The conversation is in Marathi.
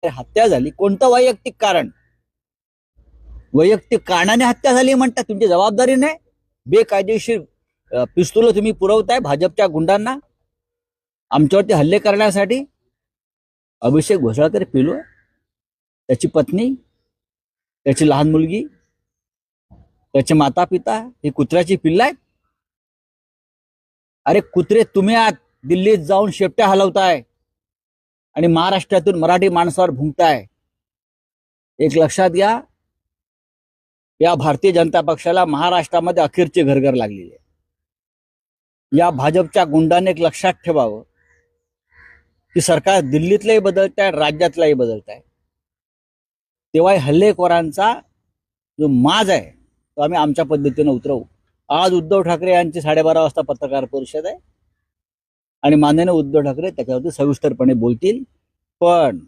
हत्या झाली, कोणतं वैयक्तिक कारण? वैयक्तिक कारणाने हत्या झाली म्हणतात, तुमची जबाबदारी नाही. बेकायदेशीर पिस्तूल तुम्ही पुरवताय भाजपच्या गुंडांना आमच्यावरती हल्ले करण्यासाठी. अभिषेक घोषाळ तरी पिलो, त्याची पत्नी, त्याची लहान मुलगी, त्याचे माता पिता ही कुत्र्याची पिल्ल आहेत. अरे कुत्रे, तुम्ही आत दिल्लीत जाऊन शेपट्या हलवताय आणि महाराष्ट्रातून मराठी माणसावर भुंकताय. एक लक्षात घ्या, या भारतीय जनता पक्षाला महाराष्ट्रामध्ये अखेरची घरघर लागलेली आहे. या भाजपच्या गुंडाने एक लक्षात ठेवावं की सरकार दिल्लीतलंही बदलत आहे, राज्यातलाही बदलत आहे. तेव्हा हल्लेखोरांचा जो माज आहे तो आम्ही आमच्या पद्धतीने उतरवू. आज उद्धव ठाकरे यांची 12:30 वाजता पत्रकार परिषद आहे आणि माननीय उद्धव ठाकरे त्याच्यावरती सविस्तरपणे बोलतील. पण